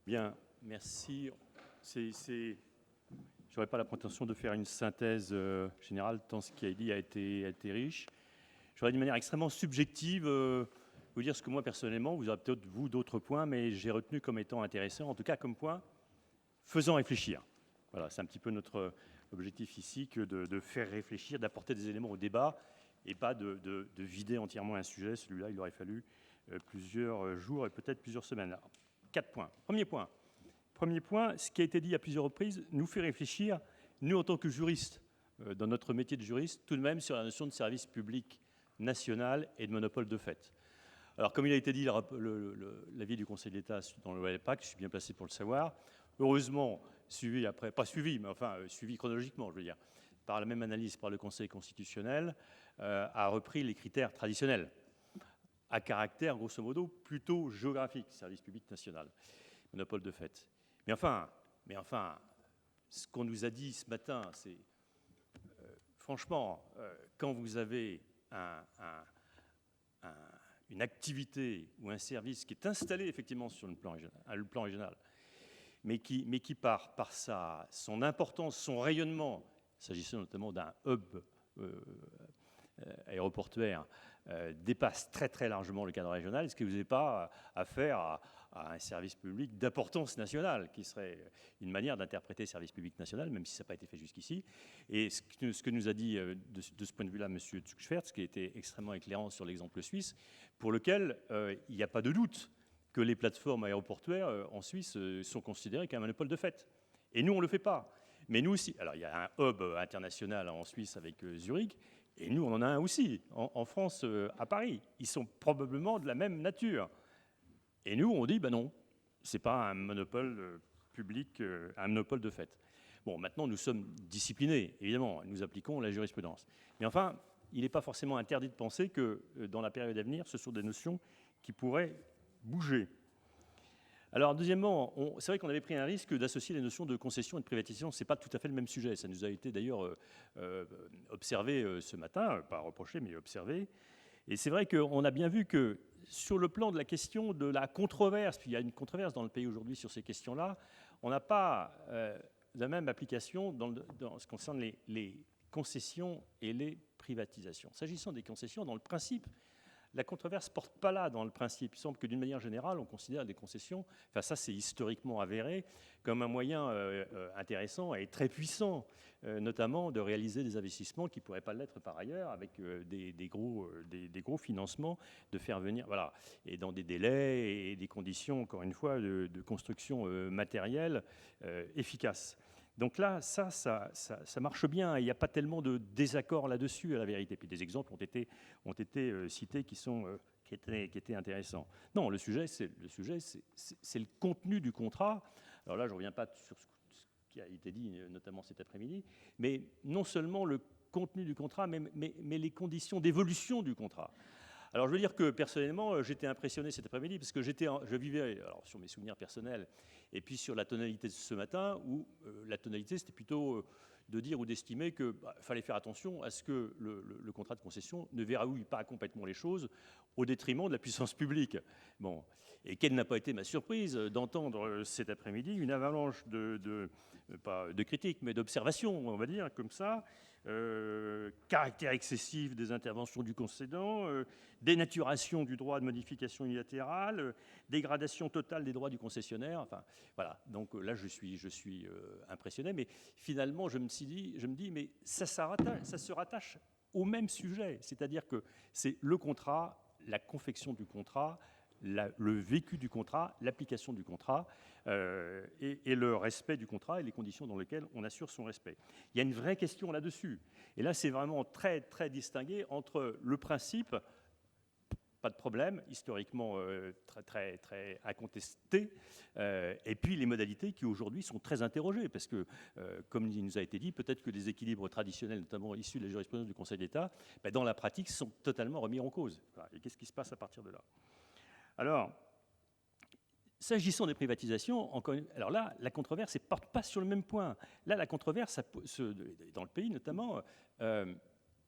Bien, merci. Je n'aurais pas la prétention de faire une synthèse générale, tant ce qui a été dit a été riche. Je voudrais d'une manière extrêmement subjective vous dire ce que moi, personnellement, vous aurez peut-être, vous, d'autres points, mais j'ai retenu comme étant intéressant, en tout cas comme point, faisant réfléchir. Voilà, c'est un petit peu notre objectif ici, que de faire réfléchir, d'apporter des éléments au débat, et pas de vider entièrement un sujet. Celui-là, il aurait fallu plusieurs jours et peut-être plusieurs semaines. Alors, 4 points. Premier point, ce qui a été dit à plusieurs reprises nous fait réfléchir, nous en tant que juristes, dans notre métier de juriste, tout de même sur la notion de service public national et de monopole de fait. Alors, comme il a été dit, l'avis du Conseil d'État dans le LPAC, je suis bien placé pour le savoir, heureusement suivi après, pas suivi, mais enfin suivi chronologiquement, je veux dire, par la même analyse par le Conseil constitutionnel, a repris les critères traditionnels, à caractère, grosso modo, plutôt géographique, service public national, monopole de fait. Mais enfin, ce qu'on nous a dit ce matin, c'est franchement, quand vous avez une activité ou un service qui est installé effectivement sur le plan régional, mais qui par son importance, son rayonnement, s'agissant notamment d'un hub aéroportuaire, dépasse très très largement le cadre régional, est-ce que vous n'avez pas affaire à un service public d'importance nationale, qui serait une manière d'interpréter service public national, même si ça n'a pas été fait jusqu'ici. Et ce que nous a dit de ce point de vue-là M. Zuckschwertz, qui était extrêmement éclairant sur l'exemple suisse, pour lequel il n'y a pas de doute que les plateformes aéroportuaires en Suisse sont considérées comme un monopole de fait. Et nous, on ne le fait pas. Mais nous aussi, alors il y a un hub international en Suisse avec Zurich, et nous, on en a un aussi, en France, à Paris. Ils sont probablement de la même nature. Et nous, on dit, ben non, ce n'est pas un monopole public, un monopole de fait. Bon, maintenant, nous sommes disciplinés, évidemment, nous appliquons la jurisprudence. Mais enfin, il n'est pas forcément interdit de penser que, dans la période à venir, ce sont des notions qui pourraient bouger. Alors, deuxièmement, c'est vrai qu'on avait pris un risque d'associer les notions de concession et de privatisation. Ce n'est pas tout à fait le même sujet. Ça nous a été d'ailleurs observé ce matin, pas reproché, mais observé. Et c'est vrai qu'on a bien vu que sur le plan de la question de la controverse, puis il y a une controverse dans le pays aujourd'hui sur ces questions-là, on n'a pas la même application dans ce qui concerne les concessions et les privatisations. S'agissant des concessions, dans le principe, la controverse ne porte pas là dans le principe. Il semble que d'une manière générale, on considère les concessions, enfin ça c'est historiquement avéré, comme un moyen intéressant et très puissant, notamment de réaliser des investissements qui ne pourraient pas l'être par ailleurs, avec des gros financements, de faire venir, voilà, et dans des délais et des conditions, encore une fois, de construction matérielle efficaces. Donc là, ça marche bien, il n'y a pas tellement de désaccord là-dessus, à la vérité. Puis des exemples ont été cités qui étaient intéressants. Non, le sujet, c'est le contenu du contrat. Alors là, je ne reviens pas sur ce qui a été dit, notamment cet après-midi, mais non seulement le contenu du contrat, mais les conditions d'évolution du contrat. Alors, je veux dire que, personnellement, j'étais impressionné cet après-midi, parce que je vivais, alors, sur mes souvenirs personnels, et puis sur la tonalité de ce matin, où la tonalité, c'était plutôt de dire ou d'estimer qu'il fallait faire attention à ce que le contrat de concession ne verrouille pas complètement les choses au détriment de la puissance publique. Bon. Et quelle n'a pas été ma surprise d'entendre cet après-midi une avalanche pas de critiques, mais d'observations, on va dire, comme ça, caractère excessif des interventions du concédant, dénaturation du droit de modification unilatérale, dégradation totale des droits du concessionnaire. Enfin, voilà. Donc là, je suis impressionné. Mais finalement, je me dis, mais ça se rattache au même sujet. C'est-à-dire que c'est le contrat, la confection du contrat, le vécu du contrat, l'application du contrat et le respect du contrat et les conditions dans lesquelles on assure son respect. Il y a une vraie question là-dessus. Et là, c'est vraiment très, très distingué entre le principe, pas de problème, historiquement très, très, très incontesté, et puis les modalités qui aujourd'hui sont très interrogées, parce que, comme il nous a été dit, peut-être que les équilibres traditionnels, notamment issus de la jurisprudence du Conseil d'État, dans la pratique, sont totalement remis en cause. Et qu'est-ce qui se passe à partir de là ? Alors, s'agissant des privatisations, alors là, la controverse ne porte pas sur le même point. Là, la controverse, dans le pays notamment,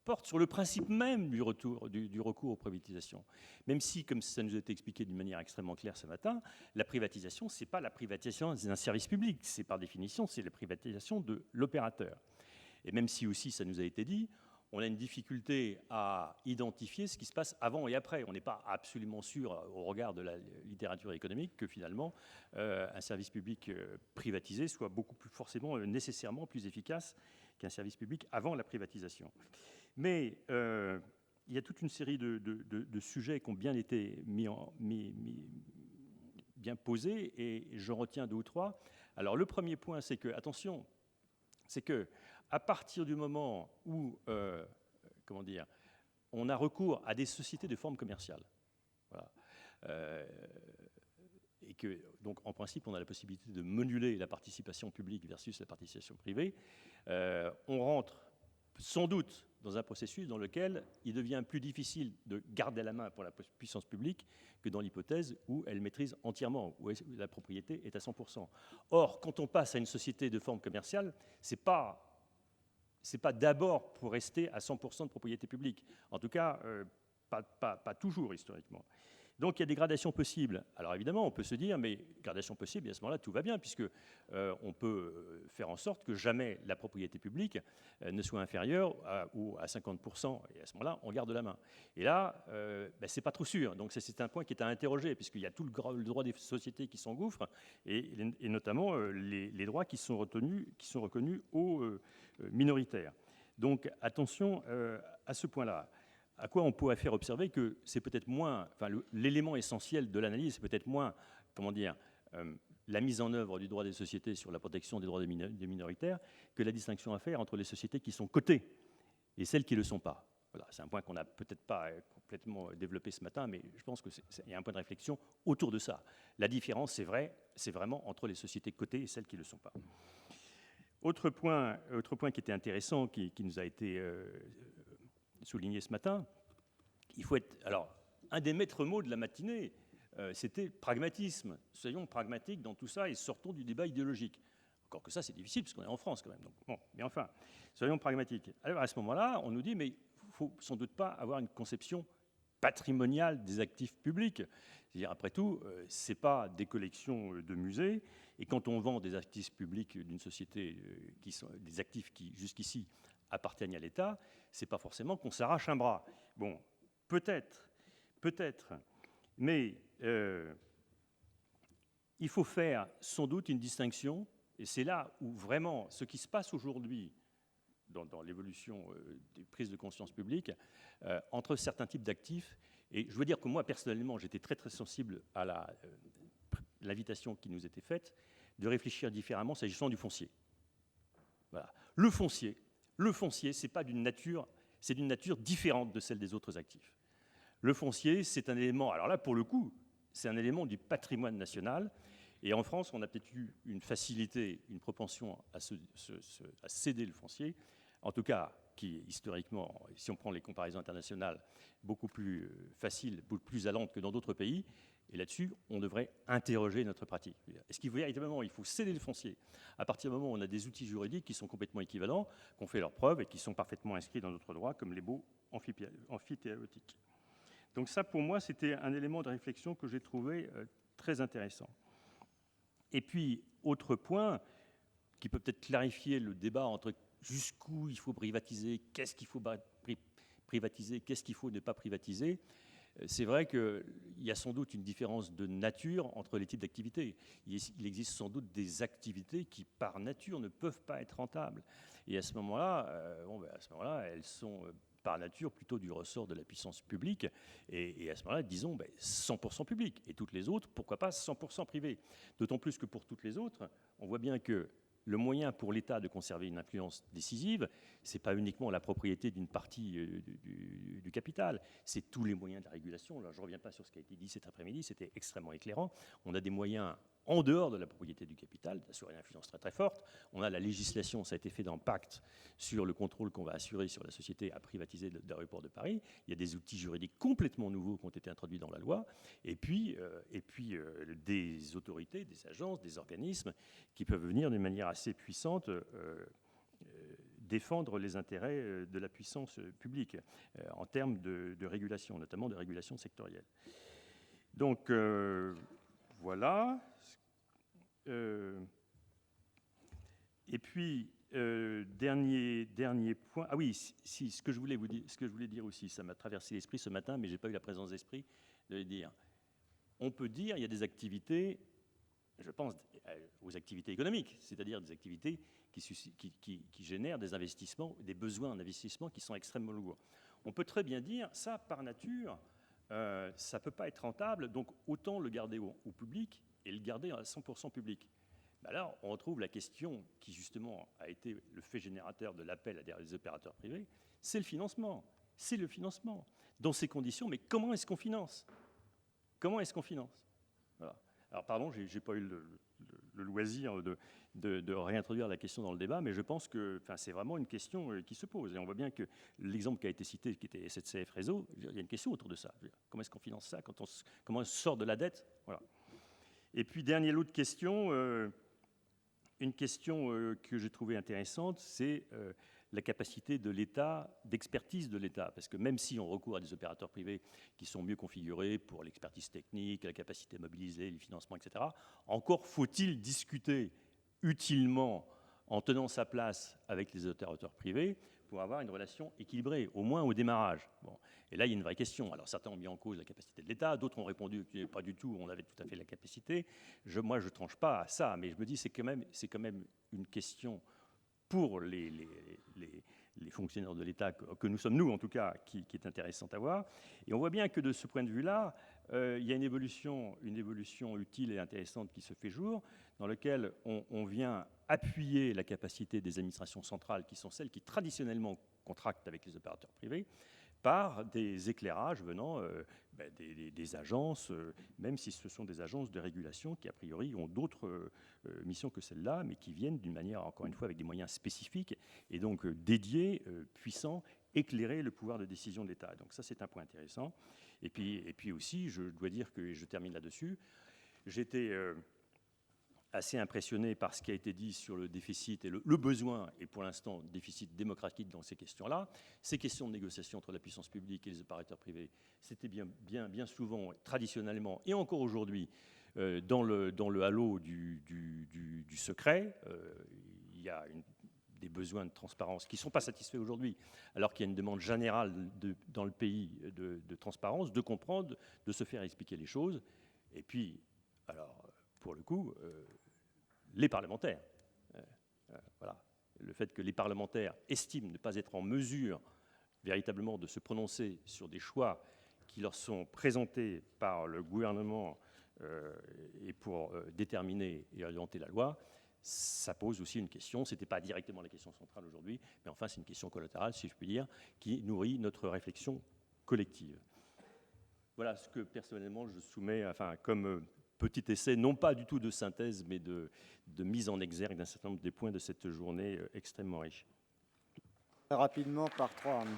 porte sur le principe même du recours aux privatisations. Même si, comme ça nous a été expliqué d'une manière extrêmement claire ce matin, la privatisation, ce n'est pas la privatisation d'un service public, c'est par définition, c'est la privatisation de l'opérateur. Et même si aussi, ça nous a été dit, on a une difficulté à identifier ce qui se passe avant et après. On n'est pas absolument sûr, au regard de la littérature économique, que finalement, un service public privatisé soit beaucoup plus forcément, nécessairement plus efficace qu'un service public avant la privatisation. Mais il y a toute une série de sujets qui ont bien été bien posés, et j'en retiens 2 ou 3. Alors le premier point, c'est que, attention, c'est que à partir du moment où, on a recours à des sociétés de forme commerciale, voilà, et que, donc, en principe, on a la possibilité de moduler la participation publique versus la participation privée, on rentre sans doute dans un processus dans lequel il devient plus difficile de garder la main pour la puissance publique que dans l'hypothèse où elle maîtrise entièrement, où la propriété est à 100%. Or, quand on passe à une société de forme commerciale, c'est pas d'abord pour rester à 100% de propriété publique. En tout cas, pas toujours, historiquement. Donc, il y a des gradations possibles. Alors, évidemment, on peut se dire, mais gradation possible, et à ce moment-là, tout va bien, puisque on peut faire en sorte que jamais la propriété publique ne soit inférieure à 50%, et à ce moment-là, on garde la main. Et là, c'est pas trop sûr. Donc, c'est un point qui est à interroger, puisqu'il y a tout le droit des sociétés qui s'engouffrent, et notamment les droits qui sont reconnus aux minoritaires. Donc, attention à ce point-là. À quoi on pourrait faire observer que c'est peut-être moins, enfin, l'élément essentiel de l'analyse, c'est peut-être moins, la mise en œuvre du droit des sociétés sur la protection des droits des minoritaires, que la distinction à faire entre les sociétés qui sont cotées et celles qui ne le sont pas. Voilà, c'est un point qu'on n'a peut-être pas complètement développé ce matin, mais je pense qu'il y a un point de réflexion autour de ça. La différence, c'est vraiment entre les sociétés cotées et celles qui ne le sont pas. Autre point qui était intéressant, qui nous a été souligné ce matin, il faut être... Alors, un des maîtres mots de la matinée, c'était pragmatisme. Soyons pragmatiques dans tout ça et sortons du débat idéologique. Encore que ça, c'est difficile, parce qu'on est en France quand même. Donc, bon, mais enfin, soyons pragmatiques. Alors, à ce moment-là, on nous dit, mais il ne faut sans doute pas avoir une conception patrimoniale des actifs publics. C'est-à-dire, après tout, ce n'est pas des collections de musées, et quand on vend des actifs publics d'une société, qui sont des actifs qui, jusqu'ici, appartiennent à l'État, ce n'est pas forcément qu'on s'arrache un bras. Bon, peut-être, mais il faut faire sans doute une distinction, et c'est là où vraiment ce qui se passe aujourd'hui dans l'évolution des prises de conscience publiques, entre certains types d'actifs. Et je veux dire que moi, personnellement, j'étais très très sensible à l'invitation qui nous était faite de réfléchir différemment s'agissant du foncier. Voilà. Le foncier, c'est pas d'une nature, c'est d'une nature différente de celle des autres actifs. Le foncier, c'est un élément, alors là, pour le coup, c'est un élément du patrimoine national. Et en France, on a peut-être eu une facilité, une propension à céder le foncier, en tout cas, qui historiquement, si on prend les comparaisons internationales, beaucoup plus facile, beaucoup plus allante que dans d'autres pays. Et là-dessus, on devrait interroger notre pratique. Est-ce qu'il véritablement, il faut céder le foncier à partir du moment où on a des outils juridiques qui sont complètement équivalents, qui ont fait leurs preuves et qui sont parfaitement inscrits dans notre droit, comme les baux amphithéotiques. Donc ça, pour moi, c'était un élément de réflexion que j'ai trouvé très intéressant. Et puis, autre point qui peut peut-être clarifier le débat entre jusqu'où il faut privatiser, qu'est-ce qu'il faut privatiser, qu'est-ce qu'il faut ne pas privatiser. C'est vrai qu'il y a sans doute une différence de nature entre les types d'activités. Il existe sans doute des activités qui, par nature, ne peuvent pas être rentables. Et à ce moment-là, elles sont par nature plutôt du ressort de la puissance publique. Et à ce moment-là, disons 100% public. Et toutes les autres, pourquoi pas 100% privé. D'autant plus que pour toutes les autres, on voit bien que le moyen pour l'État de conserver une influence décisive, ce n'est pas uniquement la propriété d'une partie du capital, c'est tous les moyens de la régulation. Là, je ne reviens pas sur ce qui a été dit cet après-midi, c'était extrêmement éclairant. On a des moyens en dehors de la propriété du capital d'assurer une influence très très forte. On a la législation, ça a été fait dans le pacte sur le contrôle qu'on va assurer sur la société à privatiser l'aéroport de Paris. Il y a des outils juridiques complètement nouveaux qui ont été introduits dans la loi. Et puis des autorités, des agences, des organismes qui peuvent venir d'une manière assez puissante défendre les intérêts de la puissance publique en termes de régulation, notamment de régulation sectorielle. Donc, voilà. Et puis, dernier point. Ah oui, si, ce que je voulais dire aussi, ça m'a traversé l'esprit ce matin, mais je n'ai pas eu la présence d'esprit de le dire. On peut dire il y a des activités, je pense aux activités économiques, c'est-à-dire des activités qui génèrent des investissements, des besoins en investissement qui sont extrêmement lourds. On peut très bien dire, ça, par nature, ça ne peut pas être rentable, donc autant le garder au public et le garder à 100% public. Alors, on retrouve la question qui, justement, a été le fait générateur de l'appel à des opérateurs privés, c'est le financement. C'est le financement. Dans ces conditions, mais comment est-ce qu'on finance ? Comment est-ce qu'on finance ? Voilà. Alors, pardon, je n'ai pas eu le loisir de réintroduire la question dans le débat, mais je pense que c'est vraiment une question qui se pose. Et on voit bien que l'exemple qui a été cité, qui était SNCF Réseau, il y a une question autour de ça. Comment est-ce qu'on finance ça ? Comment on sort de la dette ? Voilà. Et puis, dernier lot de questions. Une question que j'ai trouvée intéressante, c'est la capacité de l'État, d'expertise de l'État. Parce que même si on recourt à des opérateurs privés qui sont mieux configurés pour l'expertise technique, la capacité à mobiliser, les financements, etc., encore faut-il discuter utilement en tenant sa place avec les opérateurs privés pour avoir une relation équilibrée, au moins au démarrage. Bon. Et là, il y a une vraie question. Alors, certains ont mis en cause la capacité de l'État, d'autres ont répondu que pas du tout, on avait tout à fait la capacité. Moi, je ne tranche pas à ça, mais je me dis c'est quand même une question pour les fonctionnaires de l'État, que nous sommes, nous, en tout cas, qui est intéressante à voir. Et on voit bien que de ce point de vue-là, il y a une évolution utile et intéressante qui se fait jour, dans laquelle on vient appuyer la capacité des administrations centrales, qui sont celles qui traditionnellement contractent avec les opérateurs privés, par des éclairages venant des agences, même si ce sont des agences de régulation qui, a priori, ont d'autres missions que celles-là, mais qui viennent d'une manière, encore une fois, avec des moyens spécifiques, et donc dédiés, puissants, éclairer le pouvoir de décision de l'État. Donc ça, c'est un point intéressant. Et puis aussi, je dois dire que, et je termine là-dessus, j'étais assez impressionné par ce qui a été dit sur le déficit et le besoin, et pour l'instant, déficit démocratique dans ces questions-là. Ces questions de négociation entre la puissance publique et les opérateurs privés, c'était bien souvent, traditionnellement, et encore aujourd'hui, dans le halo du secret. Il y a des besoins de transparence qui ne sont pas satisfaits aujourd'hui, alors qu'il y a une demande générale dans le pays de transparence, de comprendre, de se faire expliquer les choses. Et puis, alors, pour le coup, les parlementaires. Voilà. Le fait que les parlementaires estiment ne pas être en mesure véritablement de se prononcer sur des choix qui leur sont présentés par le gouvernement et pour déterminer et orienter la loi, ça pose aussi une question. Ce n'était pas directement la question centrale aujourd'hui, mais enfin c'est une question collatérale, si je puis dire, qui nourrit notre réflexion collective. Voilà ce que personnellement je soumets comme petit essai, non pas du tout de synthèse, mais de mise en exergue d'un certain nombre des points de cette journée extrêmement riche. Rapidement par trois. Ouais.